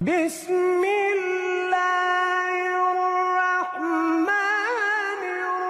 بسم اللہ الرحمن الرحیم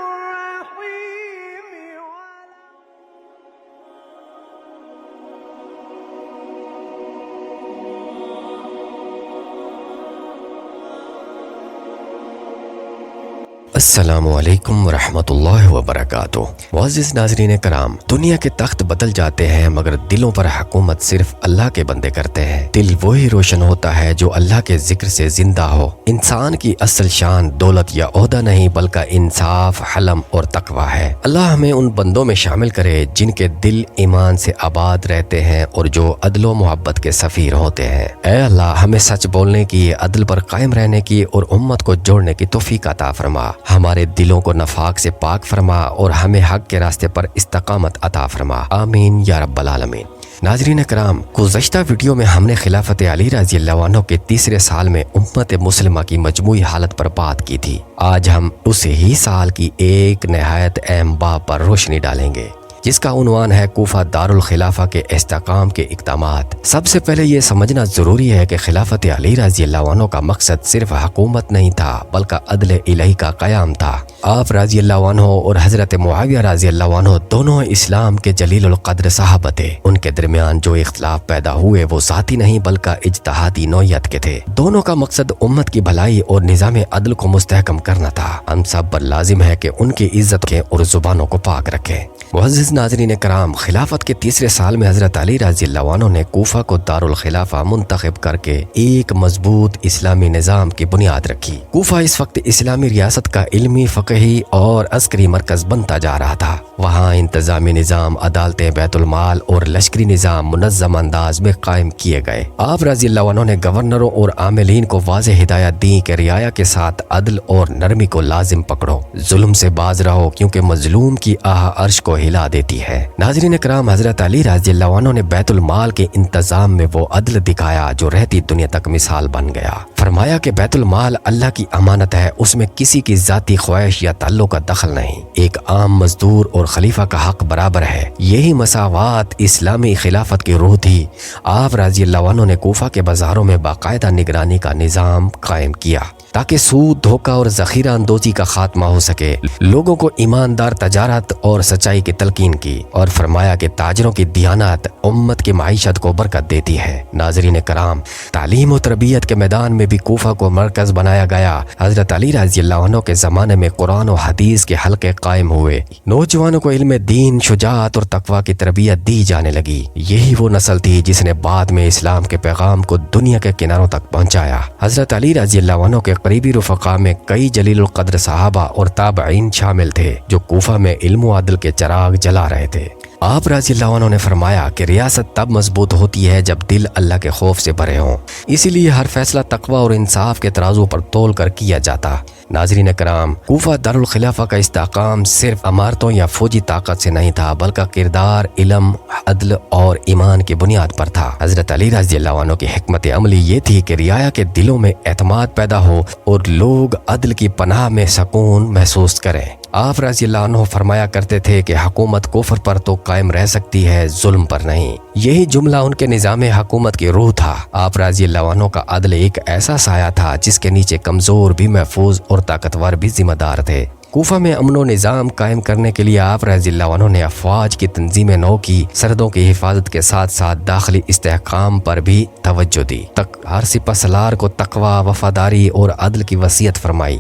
السلام علیکم ورحمۃ اللہ وبرکاتہ۔ معزز ناظرین کرام، دنیا کے تخت بدل جاتے ہیں مگر دلوں پر حکومت صرف اللہ کے بندے کرتے ہیں۔ دل وہی روشن ہوتا ہے جو اللہ کے ذکر سے زندہ ہو۔ انسان کی اصل شان دولت یا عہدہ نہیں بلکہ انصاف، حلم اور تقوی ہے۔ اللہ ہمیں ان بندوں میں شامل کرے جن کے دل ایمان سے آباد رہتے ہیں اور جو عدل و محبت کے سفیر ہوتے ہیں۔ اے اللہ، ہمیں سچ بولنے کی، عدل پر قائم رہنے کی اور امت کو جوڑنے کی توفیق عطا فرما۔ ہمارے دلوں کو نفاق سے پاک فرما اور ہمیں حق کے راستے پر استقامت عطا فرما، آمین یا رب العالمین۔ ناظرین کرام، گزشتہ ویڈیو میں ہم نے خلافت علی رضی اللہ عنہ کے تیسرے سال میں امت مسلمہ کی مجموعی حالت پر بات کی تھی۔ آج ہم اسی ہی سال کی ایک نہایت اہم باب پر روشنی ڈالیں گے جس کا عنوان ہے کوفہ دارالخلافہ کے استحکام کے اقدامات۔ سب سے پہلے یہ سمجھنا ضروری ہے کہ خلافت علی رضی اللہ عنہ کا مقصد صرف حکومت نہیں تھا بلکہ عدل الہی کا قیام تھا۔ آپ رضی اللہ عنہ اور حضرت معاویہ رضی اللہ عنہ دونوں اسلام کے جلیل القدر صحابہ تھے۔ ان کے درمیان جو اختلاف پیدا ہوئے وہ ذاتی نہیں بلکہ اجتہادی نوعیت کے تھے۔ دونوں کا مقصد امت کی بھلائی اور نظام عدل کو مستحکم کرنا تھا۔ ہم سب پر لازم ہے کہ ان کی عزت رکھیں اور زبانوں کو پاک رکھیں۔ معزز ناظرین کرام، خلافت کے تیسرے سال میں حضرت علی رضی اللہ عنہ نے کوفہ کو دارالخلافہ منتخب کر کے ایک مضبوط اسلامی نظام کی بنیاد رکھی۔ کوفہ اس وقت اسلامی ریاست کا علمی، فقہی اور عسکری مرکز بنتا جا رہا تھا۔ وہاں انتظامی نظام، عدالتیں، بیت المال اور لشکری نظام منظم انداز میں قائم کیے گئے۔ آپ رضی اللہ عنہ نے گورنروں اور عاملین کو واضح ہدایت دی کہ رعایا کے ساتھ عدل اور نرمی کو لازم پکڑو، ظلم سے باز رہو کیونکہ مظلوم کی آہ عرش کو ہلا دیتی ہے۔ ناظرین کرام، حضرت علی رضی اللہ عنہ نے بیت المال کے انتظام میں وہ عدل دکھایا جو رہتی دنیا تک مثال بن گیا۔ فرمایا کہ بیت المال اللہ کی امانت ہے، اس میں کسی کی ذاتی خواہش یا تعلق کا دخل نہیں۔ ایک عام مزدور اور خلیفہ کا حق برابر ہے۔ یہی مساوات اسلامی خلافت کی روح تھی۔ آپ رضی اللہ عنہ نے کوفہ کے بازاروں میں باقاعدہ نگرانی کا نظام قائم کیا تاکہ سود، دھوکہ اور ذخیرہ اندوزی کا خاتمہ ہو سکے۔ لوگوں کو ایماندار تجارت اور سچائی کی تلقین کی اور فرمایا کہ تاجروں کی دیانت امت کی معیشت کو برکت دیتی ہے۔ ناظرین کرام، تعلیم و تربیت کے میدان میں بھی کوفہ کو مرکز بنایا گیا۔ حضرت علی رضی اللہ عنہ کے زمانے میں قرآن و حدیث کے حلقے قائم ہوئے۔ نوجوانوں کو علم دین، شجاعت اور تقوی کی تربیت دی جانے لگی۔ یہی وہ نسل تھی جس نے بعد میں اسلام کے پیغام کو دنیا کے کناروں تک پہنچایا۔ حضرت علی رضی اللہ عنہ کے قریبی رفقا میں کئی جلیل القدر صحابہ اور تابعین شامل تھے جو کوفہ میں علم و عدل کے چراغ جلا رہے تھے۔ آپ رضی اللہ عنہ نے فرمایا کہ ریاست تب مضبوط ہوتی ہے جب دل اللہ کے خوف سے بھرے ہوں، اسی لیے ہر فیصلہ تقوی اور انصاف کے ترازو پر تول کر کیا جاتا۔ ناظرین کرام، کوفہ دارالخلافہ کا استحکام صرف عمارتوں یا فوجی طاقت سے نہیں تھا بلکہ کردار، علم، عدل اور ایمان کی بنیاد پر تھا۔ حضرت علی رضی اللہ عنہ کی حکمت عملی یہ تھی کہ رعایا کے دلوں میں اعتماد پیدا ہو اور لوگ عدل کی پناہ میں سکون محسوس کریں۔ آپ رضی اللہ عنہ فرمایا کرتے تھے کہ حکومت کفر پر تو قائم رہ سکتی ہے، ظلم پر نہیں۔ یہی جملہ ان کے نظام حکومت کی روح تھا۔ آپ رضی اللہ عنہ کا عدل ایک ایسا سایہ تھا جس کے نیچے کمزور بھی محفوظ اور طاقتور بھی ذمہ دار تھے۔ کوفہ میں امن و نظام قائم کرنے کے لیے آپ رضی اللہ عنہ نے افواج کی تنظیم نو کی، سرحدوں کی حفاظت کے ساتھ ساتھ داخلی استحکام پر بھی توجہ دی۔ ہر سپہ سالار کو تقوی، وفاداری اور عدل کی وصیت فرمائی۔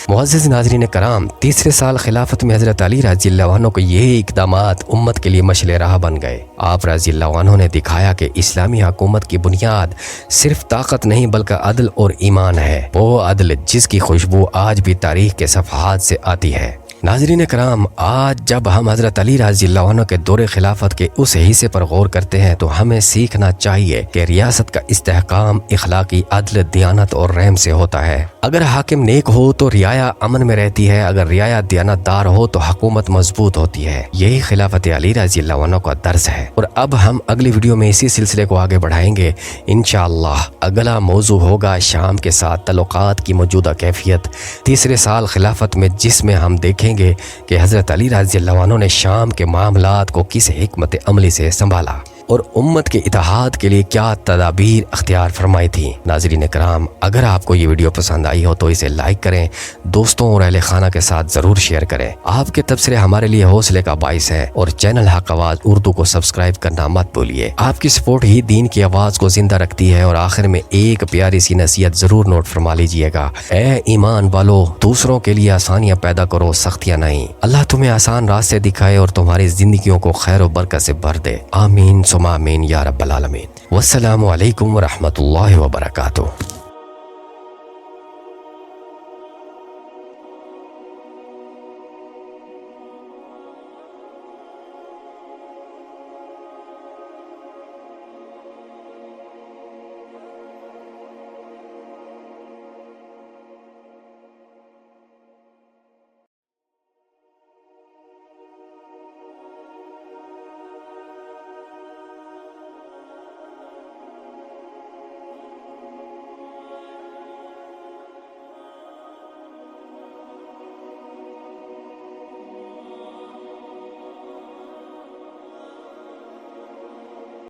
معزز ناظرین کرام، تیسرے سال خلافت میں حضرت علی رضی اللہ عنہ کو یہ اقدامات امت کے لیے مشعل راہ بن گئے۔ آپ رضی اللہ عنہ نے دکھایا کہ اسلامی حکومت کی بنیاد صرف طاقت نہیں بلکہ عدل اور ایمان ہے، وہ عدل جس کی خوشبو آج بھی تاریخ کے صفحات سے آتی ہے۔ ناظرین کرام، آج جب ہم حضرت علی رضی اللہ عنہ کے دور خلافت کے اس حصے پر غور کرتے ہیں تو ہمیں سیکھنا چاہیے کہ ریاست کا استحکام اخلاقی، عدل، دیانت اور رحم سے ہوتا ہے۔ اگر حاکم نیک ہو تو رعایا امن میں رہتی ہے، اگر رعایا دیانت دار ہو تو حکومت مضبوط ہوتی ہے۔ یہی خلافت علی رضی اللہ عنہ کا درس ہے۔ اور اب ہم اگلی ویڈیو میں اسی سلسلے کو آگے بڑھائیں گے انشاءاللہ۔ اگلا موضوع ہوگا شام کے ساتھ تعلقات کی موجودہ کیفیت، تیسرے سال خلافت میں، جس میں ہم دیکھیں گے کہ حضرت علی رضی اللہ عنہ نے شام کے معاملات کو کس حکمت عملی سے سنبھالا۔ اور امت کے اتحاد کے لیے کیا تدابیر اختیار فرمائی تھی۔ ناظرین کرام، اگر آپ کو یہ ویڈیو پسند آئی ہو تو اسے لائک کریں، دوستوں اور اہل خانہ کے ساتھ ضرور شیئر کریں۔ آپ کے تبصرے ہمارے لیے حوصلے کا باعث ہے، اور چینل حق آواز اردو کو سبسکرائب کرنا مت بھولیے۔ آپ کی سپورٹ ہی دین کی آواز کو زندہ رکھتی ہے۔ اور آخر میں ایک پیاری سی نصیحت ضرور نوٹ فرما لیجئے گا، اے ایمان والو، دوسروں کے لیے آسانیاں پیدا کرو، سختیاں نہیں۔ اللہ تمہیں آسان راستے دکھائے اور تمہاری زندگیوں کو خیر و برکت سے بھر دے۔ آمین ثم آمین یا رب العالمین۔ والسلام علیکم ورحمۃ اللہ وبرکاتہ۔